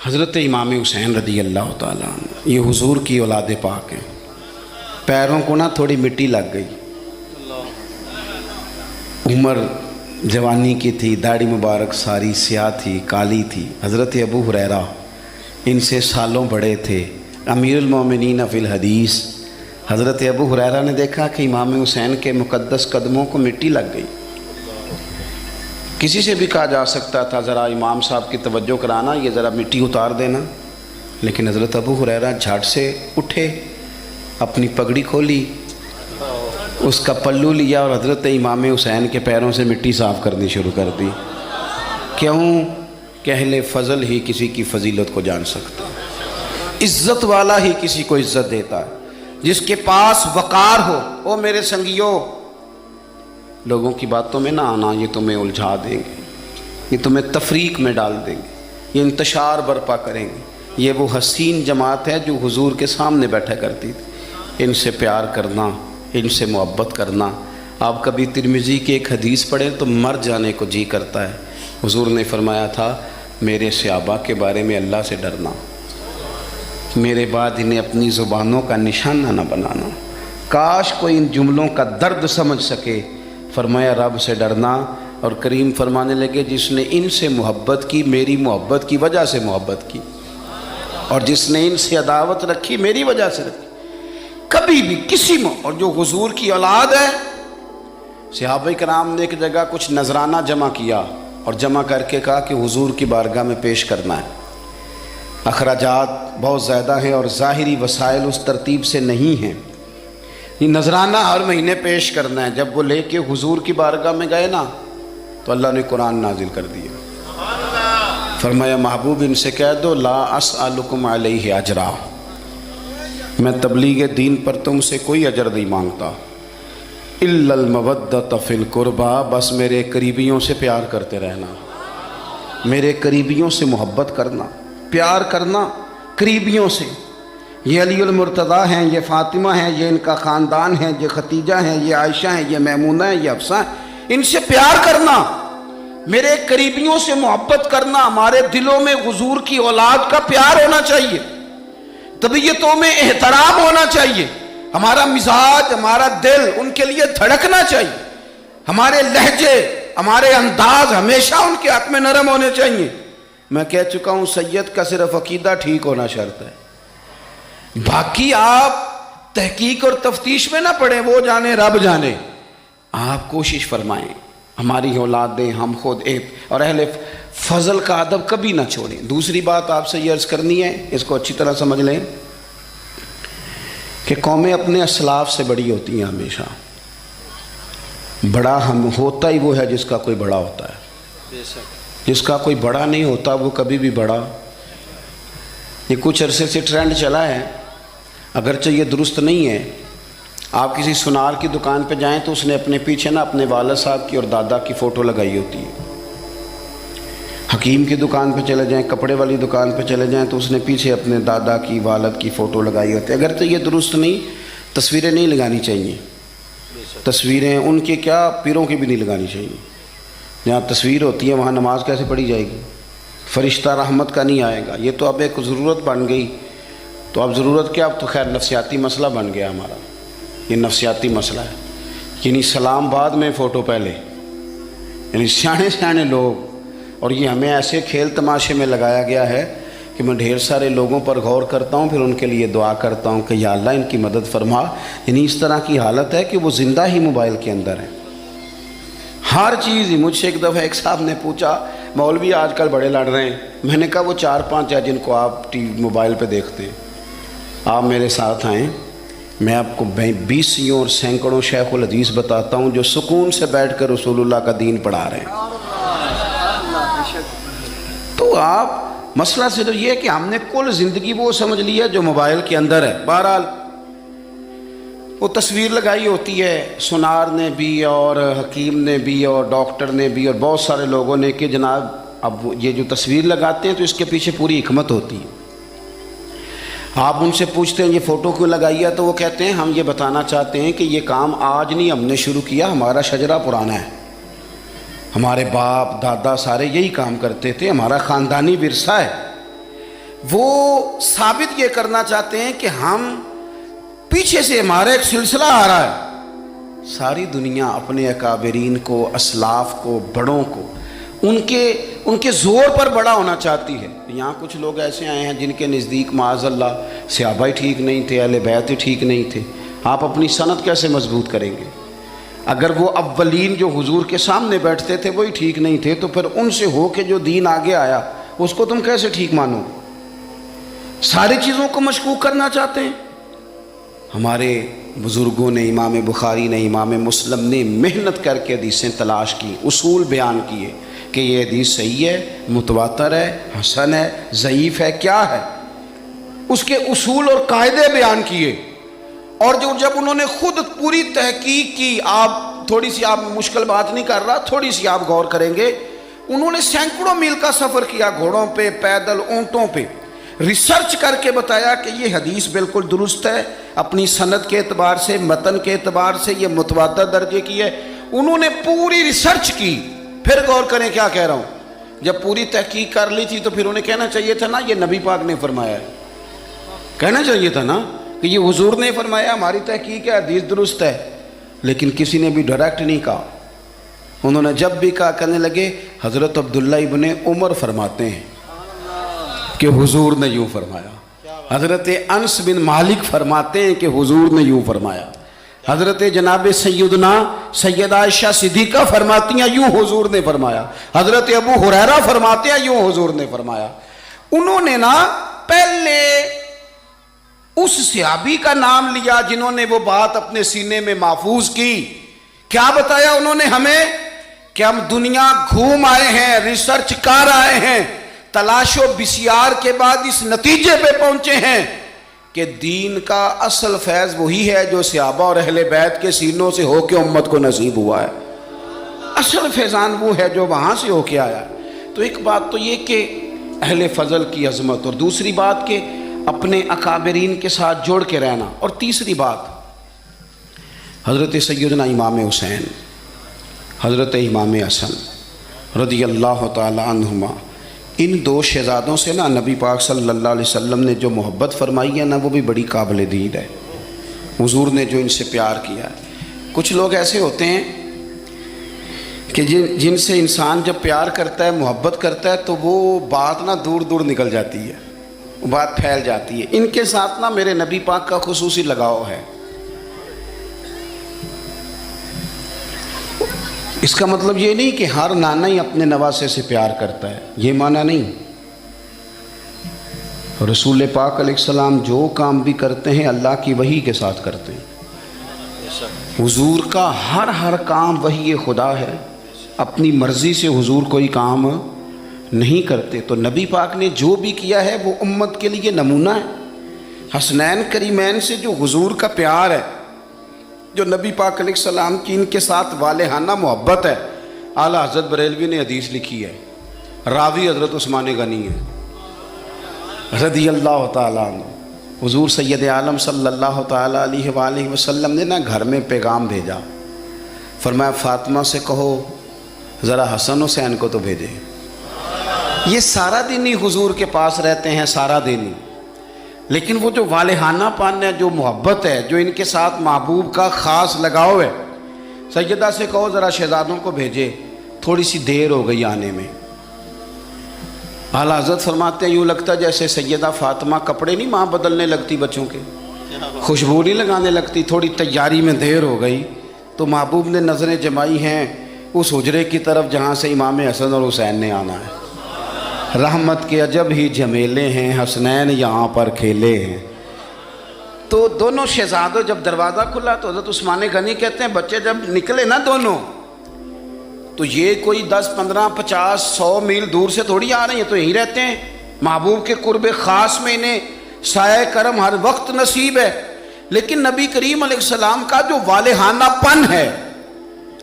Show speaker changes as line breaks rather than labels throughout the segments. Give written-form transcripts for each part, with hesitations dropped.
حضرت امام حسین رضی اللہ تعالیٰ عنہ یہ حضور کی اولاد پاک ہیں. پیروں کو نا تھوڑی مٹی لگ گئی. عمر جوانی کی تھی، داڑھی مبارک ساری سیاہ تھی، کالی تھی. حضرت ابو ہریرہ ان سے سالوں بڑے تھے، امیر المومنین فی الحدیث. حضرت ابو ہریرہ نے دیکھا کہ امام حسین کے مقدس قدموں کو مٹی لگ گئی. کسی سے بھی کہا جا سکتا تھا ذرا امام صاحب کی توجہ کرانا، یہ ذرا مٹی اتار دینا، لیکن حضرت ابو ہریرہ جھٹ سے اٹھے، اپنی پگڑی کھولی، اس کا پلو لیا اور حضرت امام حسین کے پیروں سے مٹی صاف کرنی شروع کر دی. کیوں کہ اہل فضل ہی کسی کی فضیلت کو جان سکتا ہے، عزت والا ہی کسی کو عزت دیتا ہے. جس کے پاس وقار ہو. او میرے سنگیو، لوگوں کی باتوں میں نہ آنا، یہ تمہیں الجھا دیں گے، یہ تمہیں تفریق میں ڈال دیں گے، یہ انتشار برپا کریں گے. یہ وہ حسین جماعت ہے جو حضور کے سامنے بیٹھا کرتی تھی. ان سے پیار کرنا، ان سے محبت کرنا. آپ کبھی ترمذی کی ایک حدیث پڑھیں تو مر جانے کو جی کرتا ہے. حضور نے فرمایا تھا میرے صحابہ کے بارے میں اللہ سے ڈرنا، میرے بعد انہیں اپنی زبانوں کا نشانہ نہ بنانا. کاش کوئی ان جملوں کا درد سمجھ سکے. فرمایا رب سے ڈرنا، اور کریم فرمانے لگے جس نے ان سے محبت کی میری محبت کی وجہ سے محبت کی، اور جس نے ان سے عداوت رکھی میری وجہ سے رکھی. کبھی بھی کسی اور جو حضور کی اولاد ہے. صحابہ کرام نے ایک جگہ کچھ نذرانہ جمع کیا اور جمع کر کے کہا کہ حضور کی بارگاہ میں پیش کرنا ہے. اخراجات بہت زیادہ ہیں اور ظاہری وسائل اس ترتیب سے نہیں ہیں. یہ نذرانہ ہر مہینے پیش کرنا ہے. جب وہ لے کے حضور کی بارگاہ میں گئے نا تو اللہ نے قرآن نازل کر دیا. فرمایا محبوب ان سے کہہ دو لا اسألکم علیہ اجرا، میں تبلیغ دین پر تم سے کوئی اجر نہیں مانگتا. الا المودۃ فی القربى، بس میرے قریبیوں سے پیار کرتے رہنا، میرے قریبیوں سے محبت کرنا، پیار کرنا قریبیوں سے. یہ علی المرتضیٰ ہیں، یہ فاطمہ ہیں، یہ ان کا خاندان ہے، یہ ختیجہ ہیں، یہ عائشہ ہیں، یہ میمونہ ہیں، یہ حفصہ ہیں. ان سے پیار کرنا، میرے قریبیوں سے محبت کرنا. ہمارے دلوں میں حضور کی اولاد کا پیار ہونا چاہیے، طبیعتوں میں احترام ہونا چاہیے. ہمارا مزاج، ہمارا دل ان کے لیے دھڑکنا چاہیے. ہمارے لہجے، ہمارے انداز ہمیشہ ان کے حق میں نرم ہونے چاہیے. میں کہہ چکا ہوں سید کا صرف عقیدہ ٹھیک ہونا شرط ہے، باقی آپ تحقیق اور تفتیش میں نہ پڑیں، وہ جانے رب جانے. آپ کوشش فرمائیں ہماری اولادیں، ہم خود اور اہل فضل کا ادب کبھی نہ چھوڑیں. دوسری بات آپ سے یہ عرض کرنی ہے، اس کو اچھی طرح سمجھ لیں کہ قومیں اپنے اسلاف سے بڑی ہوتی ہیں. ہمیشہ بڑا ہم ہوتا ہی وہ ہے جس کا کوئی بڑا ہوتا ہے، جس کا کوئی بڑا نہیں ہوتا وہ کبھی بھی بڑا. یہ کچھ عرصے سے ٹرینڈ چلا ہے، اگرچہ یہ درست نہیں ہے. آپ کسی سنار کی دکان پہ جائیں تو اس نے اپنے پیچھے نا اپنے والد صاحب کی اور دادا کی فوٹو لگائی ہوتی ہے. حکیم کی دکان پہ چلے جائیں، کپڑے والی دکان پہ چلے جائیں تو اس نے پیچھے اپنے دادا کی، والد کی فوٹو لگائی ہوتی ہے. اگرچہ یہ درست نہیں، تصویریں نہیں لگانی چاہیے. تصویریں ان کے کیا، پیروں کی بھی نہیں لگانی چاہیے. جہاں تصویر ہوتی ہے وہاں نماز کیسے پڑھی جائے گی؟ فرشتہ رحمت کا نہیں آئے گا. یہ تو اب ایک ضرورت بن گئی. تو اب ضرورت کیا، اب تو خیر نفسیاتی مسئلہ بن گیا ہمارا. یہ نفسیاتی مسئلہ ہے. یعنی سلام بعد میں فوٹو پہلے. یعنی سیانے سیانے لوگ، اور یہ ہمیں ایسے کھیل تماشے میں لگایا گیا ہے کہ میں ڈھیر سارے لوگوں پر غور کرتا ہوں، پھر ان کے لیے دعا کرتا ہوں کہ یا اللہ ان کی مدد فرما. یعنی اس طرح کی حالت ہے کہ وہ زندہ ہی موبائل کے اندر ہے. ہر چیز ہی. مجھ سے ایک دفعہ ایک صاحب نے پوچھا مولوی آج کل بڑے لڑ رہے ہیں. میں نے کہا وہ 4-5 ہے جن کو آپ موبائل پہ دیکھتے ہیں. آپ میرے ساتھ آئیں، میں آپ کو 20 اور سینکڑوں شیخ الحدیث بتاتا ہوں جو سکون سے بیٹھ کر رسول اللہ کا دین پڑھا رہے ہیں. تو آپ مسئلہ صرف یہ ہے کہ ہم نے کل زندگی وہ سمجھ لی ہے جو موبائل کے اندر ہے. بہرحال وہ تصویر لگائی ہوتی ہے سنار نے بھی اور حکیم نے بھی اور ڈاکٹر نے بھی اور بہت سارے لوگوں نے کہ جناب اب یہ جو تصویر لگاتے ہیں تو اس کے پیچھے پوری حکمت ہوتی ہے. آپ ان سے پوچھتے ہیں یہ فوٹو کیوں لگائی ہے تو وہ کہتے ہیں ہم یہ بتانا چاہتے ہیں کہ یہ کام آج نہیں ہم نے شروع کیا، ہمارا شجرہ پرانا ہے، ہمارے باپ دادا سارے یہی کام کرتے تھے، ہمارا خاندانی ورثہ ہے. وہ ثابت یہ کرنا چاہتے ہیں کہ ہم پیچھے سے ہمارا ایک سلسلہ آ رہا ہے. ساری دنیا اپنے اکابرین کو، اسلاف کو، بڑوں کو ان کے زور پر بڑا ہونا چاہتی ہے. یہاں کچھ لوگ ایسے آئے ہیں جن کے نزدیک معاذ اللہ صحابہ ہی ٹھیک نہیں تھے، اہل بیت ہی ٹھیک نہیں تھے. آپ اپنی سند کیسے مضبوط کریں گے؟ اگر وہ اولین جو حضور کے سامنے بیٹھتے تھے وہی ٹھیک نہیں تھے تو پھر ان سے ہو کے جو دین آگے آیا اس کو تم کیسے ٹھیک مانو؟ ساری چیزوں کو مشکوک کرنا چاہتے ہیں. ہمارے بزرگوں نے، امام بخاری نے، امام مسلم نے محنت کر کے حدیثیں تلاش کی، اصول بیان کیے کہ یہ حدیث صحیح ہے، متواتر ہے، حسن ہے، ضعیف ہے، کیا ہے، اس کے اصول اور قاعدے بیان کیے. اور جب انہوں نے خود پوری تحقیق کی، آپ مشکل بات نہیں کر رہا، تھوڑی سی آپ غور کریں گے، انہوں نے سینکڑوں میل کا سفر کیا، گھوڑوں پہ، پیدل، اونٹوں پہ، ریسرچ کر کے بتایا کہ یہ حدیث بالکل درست ہے، اپنی سند کے اعتبار سے، متن کے اعتبار سے یہ متواتر درجے کی ہے. انہوں نے پوری ریسرچ کی. پھر غور کریں کیا کہہ رہا ہوں، جب پوری تحقیق کر لی تھی تو پھر انہیں کہنا چاہیے تھا نا یہ نبی پاک نے فرمایا ہے، کہنا چاہیے تھا نا کہ یہ حضور نے فرمایا، ہماری تحقیق ہے، حدیث درست ہے. لیکن کسی نے بھی ڈائریکٹ نہیں کہا. انہوں نے جب بھی کہا کہنے لگے حضرت عبداللہ ابن عمر فرماتے ہیں کہ حضور نے یوں فرمایا، حضرت انس بن مالک فرماتے ہیں کہ حضور نے یوں فرمایا، حضرت جناب سیدہ عائشہ صدیقہ فرماتی ہیں یوں حضور نے فرمایا، حضرت ابو ہریرہ فرماتے ہیں یوں حضور نے فرمایا. انہوں نے نا پہلے اس صحابی کا نام لیا جنہوں نے وہ بات اپنے سینے میں محفوظ کی. کیا بتایا انہوں نے ہمیں کہ ہم دنیا گھوم آئے ہیں، ریسرچ کر آئے ہیں، تلاش و بسیار کے بعد اس نتیجے پہ پہنچے ہیں کہ دین کا اصل فیض وہی ہے جو صحابہ اور اہل بیت کے سینوں سے ہو کے امت کو نصیب ہوا ہے. اصل فیضان وہ ہے جو وہاں سے ہو کے آیا. تو ایک بات تو یہ کہ اہل فضل کی عظمت، اور دوسری بات کہ اپنے اکابرین کے ساتھ جوڑ کے رہنا، اور تیسری بات حضرت سیدنا امام حسین، حضرت امام حسن رضی اللہ تعالی عنہما، ان دو شہزادوں سے نا نبی پاک صلی اللہ علیہ وسلم نے جو محبت فرمائی ہے نا وہ بھی بڑی قابل دید ہے. حضور نے جو ان سے پیار کیا ہے. کچھ لوگ ایسے ہوتے ہیں کہ جن سے انسان جب پیار کرتا ہے، محبت کرتا ہے تو وہ بات نا دور دور نکل جاتی ہے، بات پھیل جاتی ہے. ان کے ساتھ نا میرے نبی پاک کا خصوصی لگاؤ ہے. اس کا مطلب یہ نہیں کہ ہر نانا ہی اپنے نواسے سے پیار کرتا ہے، یہ معنی نہیں. رسول پاک علیہ السلام جو کام بھی کرتے ہیں اللہ کی وحی کے ساتھ کرتے ہیں. حضور کا ہر کام وحی خدا ہے، اپنی مرضی سے حضور کوئی کام نہیں کرتے. تو نبی پاک نے جو بھی کیا ہے وہ امت کے لیے نمونہ ہے. حسنین کریمین سے جو حضور کا پیار ہے، جو نبی پاک علیہ السلام کی ان کے ساتھ والہانہ محبت ہے. اعلیٰ حضرت بریلوی نے حدیث لکھی ہے، راوی حضرت عثمان غنی ہے رضی اللہ تعالیٰ عنہ. حضور سید عالم صلی اللہ تعالیٰ علیہ وآلہ وسلم نے نا گھر میں پیغام بھیجا، فرمایا فاطمہ سے کہو ذرا حسن حسین کو تو بھیجے. یہ سارا دن ہی حضور کے پاس رہتے ہیں، سارا دن ہی، لیکن وہ جو والہانہ پن ہے، جو محبت ہے، جو ان کے ساتھ محبوب کا خاص لگاؤ ہے. سیدہ سے کہو ذرا شہزادوں کو بھیجے، تھوڑی سی دیر ہو گئی آنے میں. اعلیٰ حضرت فرماتے ہیں یوں لگتا جیسے سیدہ فاطمہ کپڑے نہیں ماں بدلنے لگتی بچوں کے، خوشبو نہیں لگانے لگتی. تھوڑی تیاری میں دیر ہو گئی تو محبوب نے نظریں جمائی ہیں اس حجرے کی طرف جہاں سے امام حسن اور حسین نے آنا ہے. رحمت کے عجب ہی جھمیلے ہیں، حسنین یہاں پر کھیلے ہیں. تو دونوں شہزادوں جب دروازہ کھلا تو حضرت عثمان غنی کہتے ہیں بچے جب نکلے نا دونوں تو یہ کوئی 10 15 50 100 میل دور سے تھوڑی آ رہے ہیں، تو یہیں رہتے ہیں. محبوب کے قرب خاص میں انہیں سایہ کرم ہر وقت نصیب ہے. لیکن نبی کریم علیہ السلام کا جو والہانہ پن ہے،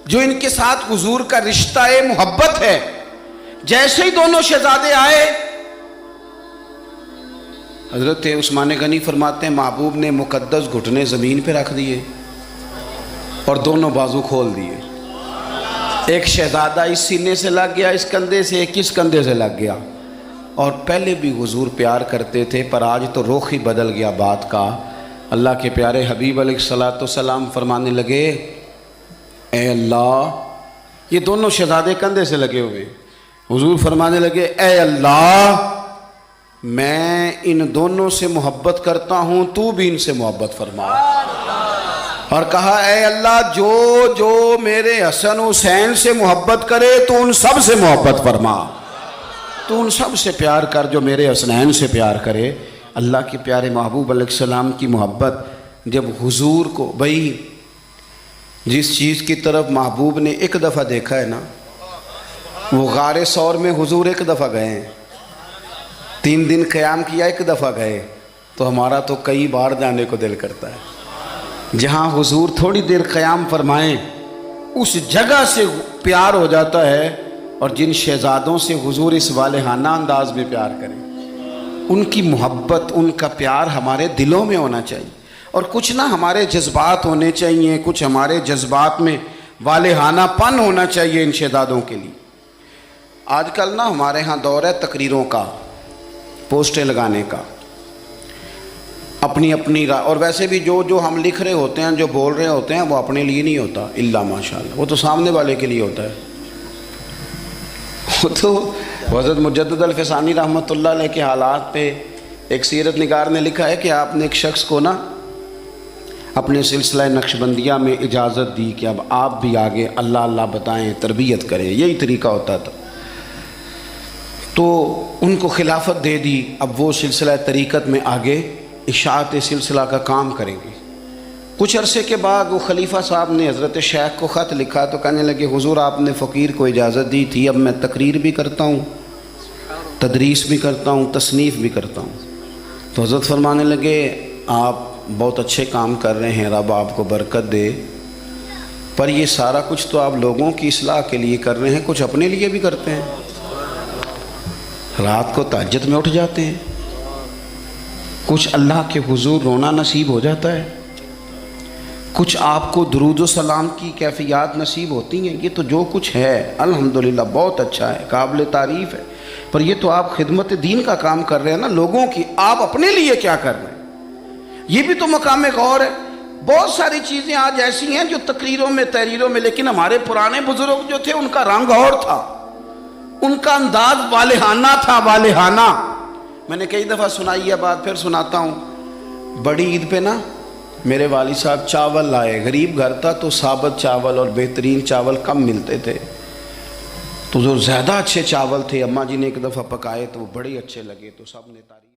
جو ان کے ساتھ حضور کا رشتہ محبت ہے، جیسے ہی دونوں شہزادے آئے حضرت عثمان غنی فرماتے ہیں محبوب نے مقدس گھٹنے زمین پہ رکھ دیے اور دونوں بازو کھول دیے. ایک شہزادہ اس سینے سے لگ گیا اس کندھے سے، ایک اس کندھے سے لگ گیا. اور پہلے بھی حضور پیار کرتے تھے، پر آج تو رخ ہی بدل گیا بات کا۔ اللہ کے پیارے حبیب علیہ الصلوۃ والسلام فرمانے لگے، اے اللہ، یہ دونوں شہزادے کندھے سے لگے ہوئے، حضور فرمانے لگے، اے اللہ، میں ان دونوں سے محبت کرتا ہوں، تو بھی ان سے محبت فرما۔ اور کہا، اے اللہ، جو جو میرے حسن حسین سے محبت کرے تو ان سب سے محبت فرما، تو ان سب سے پیار کر جو میرے حسنین سے پیار کرے۔ اللہ کے پیارے محبوب علیہ السلام کی محبت جب حضور کو، بھئی جس چیز کی طرف محبوب نے ایک دفعہ دیکھا ہے نا، وہ غار ثور میں حضور ایک دفعہ گئے ہیں، 3 دن قیام کیا، ایک دفعہ گئے، تو ہمارا تو کئی بار جانے کو دل کرتا ہے۔ جہاں حضور تھوڑی دیر قیام فرمائیں اس جگہ سے پیار ہو جاتا ہے، اور جن شہزادوں سے حضور اس والہانہ انداز میں پیار کریں، ان کی محبت، ان کا پیار ہمارے دلوں میں ہونا چاہیے، اور کچھ نہ ہمارے جذبات ہونے چاہیے، کچھ ہمارے جذبات میں والہانہ پن ہونا چاہیے ان شہزادوں کے لیے۔ آج کل نا ہمارے ہاں دور ہے تقریروں کا، پوسٹیں لگانے کا، اپنی اپنی اور ویسے بھی جو ہم لکھ رہے ہوتے ہیں، جو بول رہے ہوتے ہیں، وہ اپنے لیے نہیں ہوتا، الا ماشاءاللہ، وہ تو سامنے والے کے لیے ہوتا ہے۔ وہ تو حضرت مجدد الفسانی رحمۃ اللہ علیہ کے حالات پہ ایک سیرت نگار نے لکھا ہے کہ آپ نے ایک شخص کو نا اپنے سلسلہ نقشبندیہ میں اجازت دی کہ اب آپ بھی آگے اللہ اللہ بتائیں، تربیت کریں، یہی طریقہ ہوتا تھا، تو ان کو خلافت دے دی، اب وہ سلسلہ طریقت میں آگے اشاعت سلسلہ کا کام کریں گے۔ کچھ عرصے کے بعد وہ خلیفہ صاحب نے حضرت شیخ کو خط لکھا تو کہنے لگے، حضور آپ نے فقیر کو اجازت دی تھی، اب میں تقریر بھی کرتا ہوں، تدریس بھی کرتا ہوں، تصنیف بھی کرتا ہوں۔ تو حضرت فرمانے لگے، آپ بہت اچھے کام کر رہے ہیں، رب آپ کو برکت دے، پر یہ سارا کچھ تو آپ لوگوں کی اصلاح کے لیے کر رہے ہیں، کچھ اپنے لیے بھی کرتے ہیں، رات کو تہجد میں اٹھ جاتے ہیں، کچھ اللہ کے حضور رونا نصیب ہو جاتا ہے، کچھ آپ کو درود و سلام کی کیفیات نصیب ہوتی ہیں، یہ تو جو کچھ ہے الحمدللہ بہت اچھا ہے، قابل تعریف ہے، پر یہ تو آپ خدمت دین کا کام کر رہے ہیں نا، لوگوں کی، آپ اپنے لیے کیا کر رہے ہیں؟ یہ بھی تو مقام غور ہے۔ بہت ساری چیزیں آج ایسی ہیں جو تقریروں میں، تحریروں میں، لیکن ہمارے پرانے بزرگ جو تھے ان کا رنگ اور تھا، ان کا انداز والہانہ تھا، والہانہ۔ میں نے کئی دفعہ سنائی ہے بات، پھر سناتا ہوں۔ بڑی عید پہ نا میرے والد صاحب چاول لائے، غریب گھر تھا تو ثابت چاول اور بہترین چاول کم ملتے تھے، تو جو زیادہ اچھے چاول تھے اماں جی نے ایک دفعہ پکائے تو وہ بڑے اچھے لگے، تو سب نے تعریف